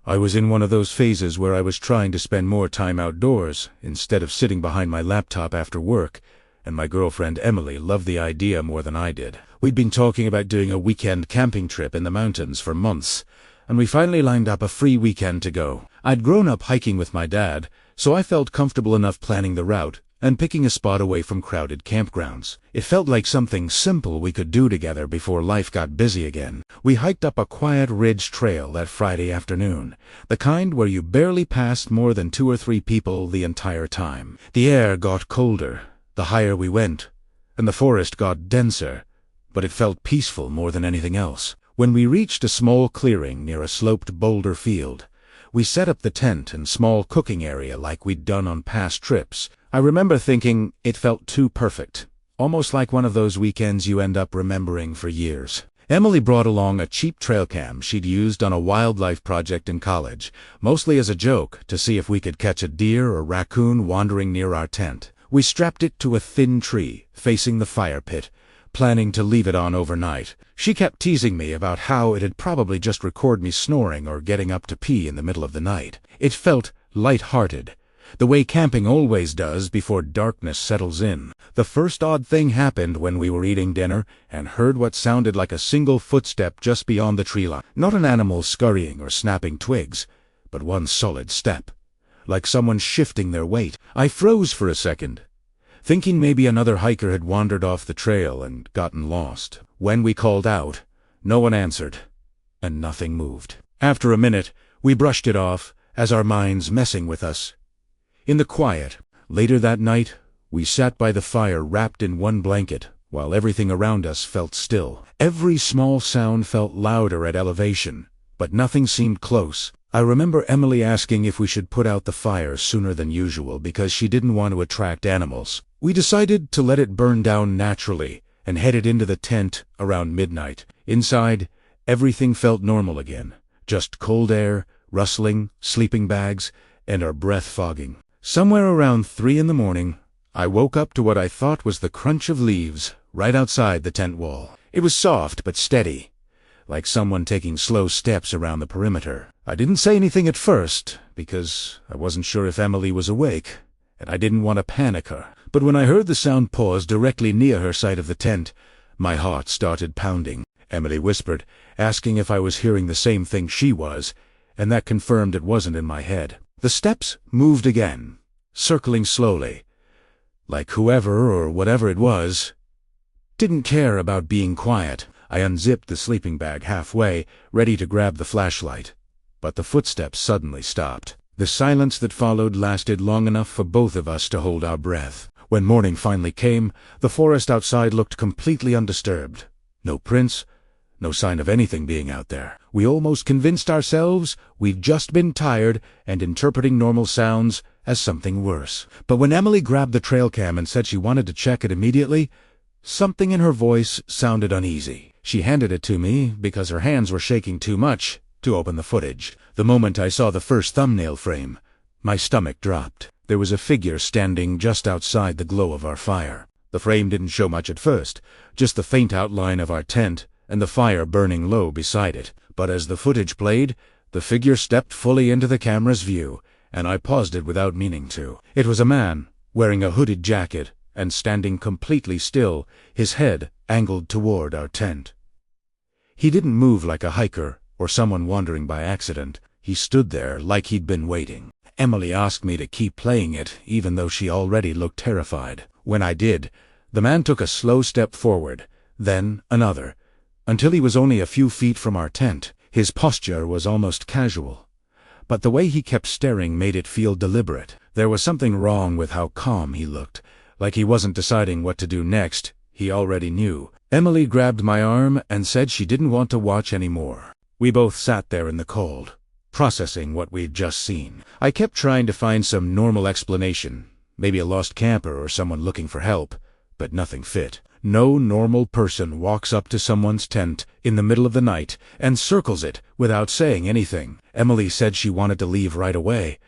I was in one of those phases where I was trying to spend more time outdoors instead of sitting behind my laptop after work, and my girlfriend Emily loved the idea more than I did. We'd been talking about doing a weekend camping trip in the mountains for months, and we finally lined up a free weekend to go. I'd grown up hiking with my dad, so I felt comfortable enough planning the route and picking a spot away from crowded campgrounds. It felt like something simple we could do together before life got busy again. We hiked up a quiet ridge trail that Friday afternoon, the kind where you barely passed more than 2 or 3 people the entire time. The air got colder the higher we went, and the forest got denser, but it felt peaceful more than anything else. When we reached a small clearing near a sloped boulder field, we set up the tent and small cooking area like we'd done on past trips. I remember thinking it felt too perfect, almost like one of those weekends you end up remembering for years. Emily brought along a cheap trail cam she'd used on a wildlife project in college, mostly as a joke to see if we could catch a deer or raccoon wandering near our tent. We strapped it to a thin tree facing the fire pit, planning to leave it on overnight. She kept teasing me about how it'd probably just record me snoring or getting up to pee in the middle of the night. It felt light-hearted, the way camping always does before darkness settles in. The first odd thing happened when we were eating dinner and heard what sounded like a single footstep just beyond the tree line. Not an animal scurrying or snapping twigs, but one solid step, like someone shifting their weight. I froze for a second, thinking maybe another hiker had wandered off the trail and gotten lost. When we called out, no one answered, and nothing moved. After a minute, we brushed it off, as our minds messing with us. In the quiet, later that night, we sat by the fire wrapped in one blanket, while everything around us felt still. Every small sound felt louder at elevation, but nothing seemed close. I remember Emily asking if we should put out the fire sooner than usual because she didn't want to attract animals. We decided to let it burn down naturally and headed into the tent around midnight. Inside, everything felt normal again, just cold air, rustling, sleeping bags, and our breath fogging. Somewhere around 3 in the morning, I woke up to what I thought was the crunch of leaves right outside the tent wall. It was soft but steady, like someone taking slow steps around the perimeter. I didn't say anything at first, because I wasn't sure if Emily was awake, and I didn't want to panic her. But when I heard the sound pause directly near her side of the tent, my heart started pounding. Emily whispered, asking if I was hearing the same thing she was, and that confirmed it wasn't in my head. The steps moved again, circling slowly, like whoever or whatever it was didn't care about being quiet. I unzipped the sleeping bag halfway, ready to grab the flashlight, but the footsteps suddenly stopped. The silence that followed lasted long enough for both of us to hold our breath. When morning finally came, the forest outside looked completely undisturbed. No prints, no sign of anything being out there. We almost convinced ourselves we'd just been tired and interpreting normal sounds as something worse. But when Emily grabbed the trail cam and said she wanted to check it immediately, something in her voice sounded uneasy. She handed it to me because her hands were shaking too much to open the footage. The moment I saw the first thumbnail frame, my stomach dropped. There was a figure standing just outside the glow of our fire. The frame didn't show much at first, just the faint outline of our tent and the fire burning low beside it. But as the footage played, the figure stepped fully into the camera's view, and I paused it without meaning to. It was a man, wearing a hooded jacket and standing completely still, his head angled toward our tent. He didn't move like a hiker or someone wandering by accident. He stood there like he'd been waiting. Emily asked me to keep playing it, even though she already looked terrified. When I did, the man took a slow step forward, then another, until he was only a few feet from our tent. His posture was almost casual, but the way he kept staring made it feel deliberate. There was something wrong with how calm he looked, like he wasn't deciding what to do next. He already knew. Emily grabbed my arm and said she didn't want to watch anymore. We both sat there in the cold, processing what we'd just seen. I kept trying to find some normal explanation, maybe a lost camper or someone looking for help, but nothing fit. No normal person walks up to someone's tent in the middle of the night and circles it without saying anything. Emily said she wanted to leave right away,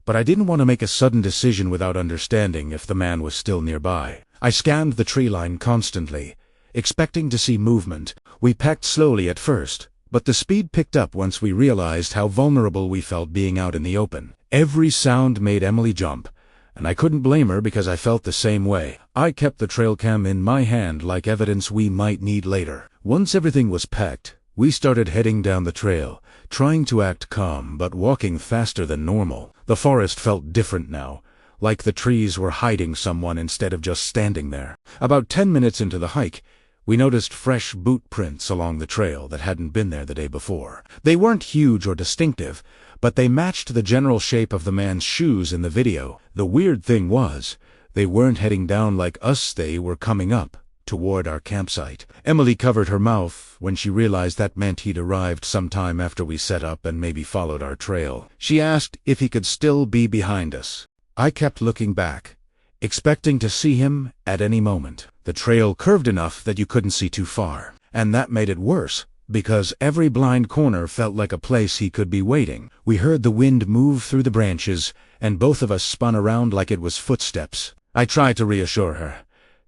but I didn't want to make a sudden decision without understanding if the man was still nearby. I scanned the tree line constantly, expecting to see movement. We packed slowly at first, But the speed picked up once we realized how vulnerable we felt being out in the open. Every sound made Emily jump, and I couldn't blame her because I felt the same way. I kept the trail cam in my hand like evidence we might need later. Once everything was packed, we started heading down the trail, trying to act calm but walking faster than normal. The forest felt different now, like the trees were hiding someone instead of just standing there. About 10 minutes into the hike, we noticed fresh boot prints along the trail that hadn't been there the day before. They weren't huge or distinctive, but they matched the general shape of the man's shoes in the video. The weird thing was, they weren't heading down like us, they were coming up, toward our campsite. Emily covered her mouth when she realized that meant he'd arrived sometime after we set up and maybe followed our trail. She asked if he could still be behind us. I kept looking back, expecting to see him at any moment. The trail curved enough that you couldn't see too far, and that made it worse, because every blind corner felt like a place he could be waiting. We heard the wind move through the branches, and both of us spun around like it was footsteps. I tried to reassure her,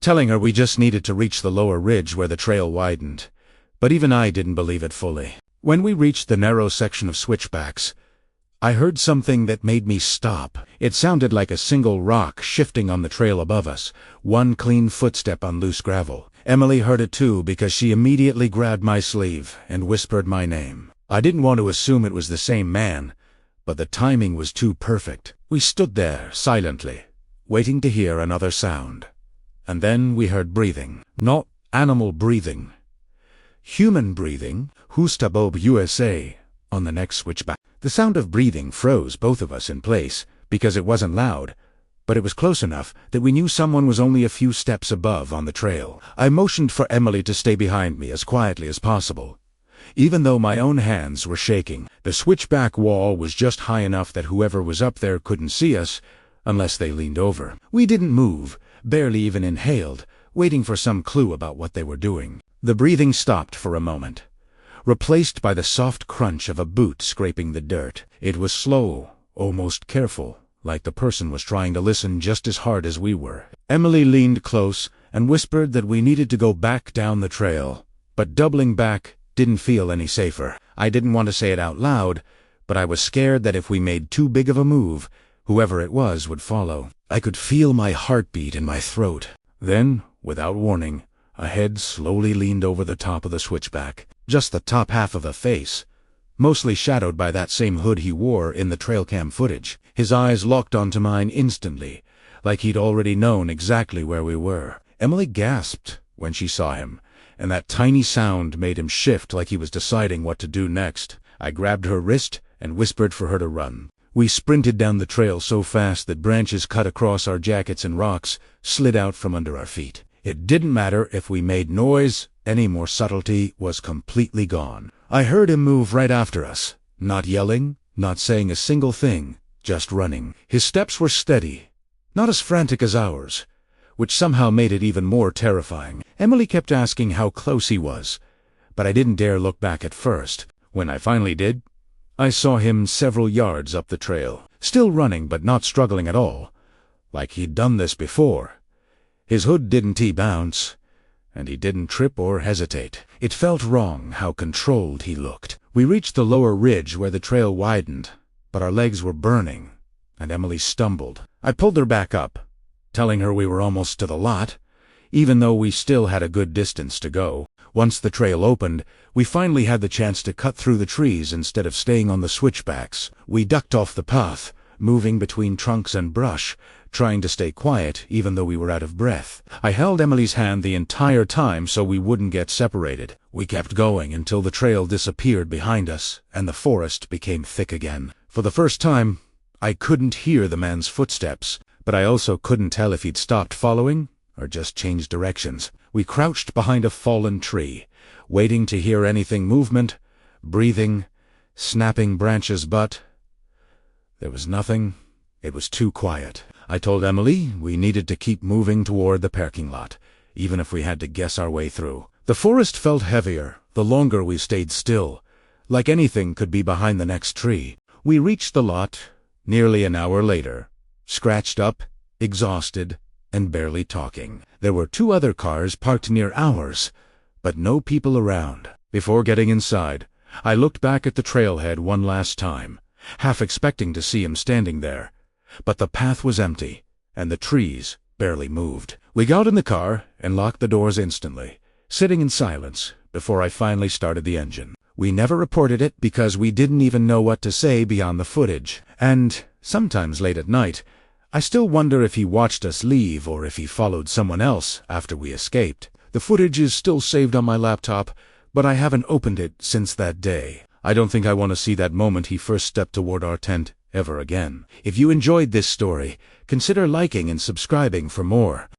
telling her we just needed to reach the lower ridge where the trail widened, but even I didn't believe it fully. When we reached the narrow section of switchbacks, I heard something that made me stop. It sounded like a single rock shifting on the trail above us, one clean footstep on loose gravel. Emily heard it too because she immediately grabbed my sleeve and whispered my name. I didn't want to assume it was the same man, but the timing was too perfect. We stood there silently, waiting to hear another sound. And then we heard breathing. Not animal breathing. Human breathing. Hustabob USA on the next switchback. The sound of breathing froze both of us in place because it wasn't loud, but it was close enough that we knew someone was only a few steps above on the trail. I motioned for Emily to stay behind me as quietly as possible, even though my own hands were shaking. The switchback wall was just high enough that whoever was up there couldn't see us unless they leaned over. We didn't move, barely even inhaled, waiting for some clue about what they were doing. The breathing stopped for a moment, replaced by the soft crunch of a boot scraping the dirt. It was slow, almost careful, like the person was trying to listen just as hard as we were. Emily leaned close and whispered that we needed to go back down the trail, but doubling back didn't feel any safer. I didn't want to say it out loud, but I was scared that if we made too big of a move, whoever it was would follow. I could feel my heartbeat in my throat. Then, without warning, a head slowly leaned over the top of the switchback. Just the top half of a face, mostly shadowed by that same hood he wore in the trail cam footage. His eyes locked onto mine instantly, like he'd already known exactly where we were. Emily gasped when she saw him, and that tiny sound made him shift like he was deciding what to do next. I grabbed her wrist and whispered for her to run. We sprinted down the trail so fast that branches cut across our jackets and rocks slid out from under our feet. It didn't matter if we made noise, any more subtlety was completely gone. I heard him move right after us, not yelling, not saying a single thing, just running. His steps were steady, not as frantic as ours, which somehow made it even more terrifying. Emily kept asking how close he was, but I didn't dare look back at first. When I finally did, I saw him several yards up the trail, still running but not struggling at all, like he'd done this before. His hood didn't bounce, and he didn't trip or hesitate. It felt wrong how controlled he looked. We reached the lower ridge where the trail widened, but our legs were burning, and Emily stumbled. I pulled her back up, telling her we were almost to the lot, even though we still had a good distance to go. Once the trail opened, we finally had the chance to cut through the trees instead of staying on the switchbacks. We ducked off the path, moving between trunks and brush, trying to stay quiet even though we were out of breath. I held Emily's hand the entire time so we wouldn't get separated. We kept going until the trail disappeared behind us and the forest became thick again. For the first time, I couldn't hear the man's footsteps, but I also couldn't tell if he'd stopped following or just changed directions. We crouched behind a fallen tree, waiting to hear anything movement, breathing, snapping branches, but there was nothing. It was too quiet. I told Emily we needed to keep moving toward the parking lot, even if we had to guess our way through. The forest felt heavier the longer we stayed still, like anything could be behind the next tree. We reached the lot nearly an hour later, scratched up, exhausted, and barely talking. There were 2 other cars parked near ours, but no people around. Before getting inside, I looked back at the trailhead one last time, half expecting to see him standing there. But the path was empty, and the trees barely moved. We got in the car and locked the doors instantly, sitting in silence before I finally started the engine. We never reported it because we didn't even know what to say beyond the footage. And sometimes late at night, I still wonder if he watched us leave or if he followed someone else after we escaped. The footage is still saved on my laptop, but I haven't opened it since that day. I don't think I want to see that moment he first stepped toward our tent ever again. If you enjoyed this story, consider liking and subscribing for more.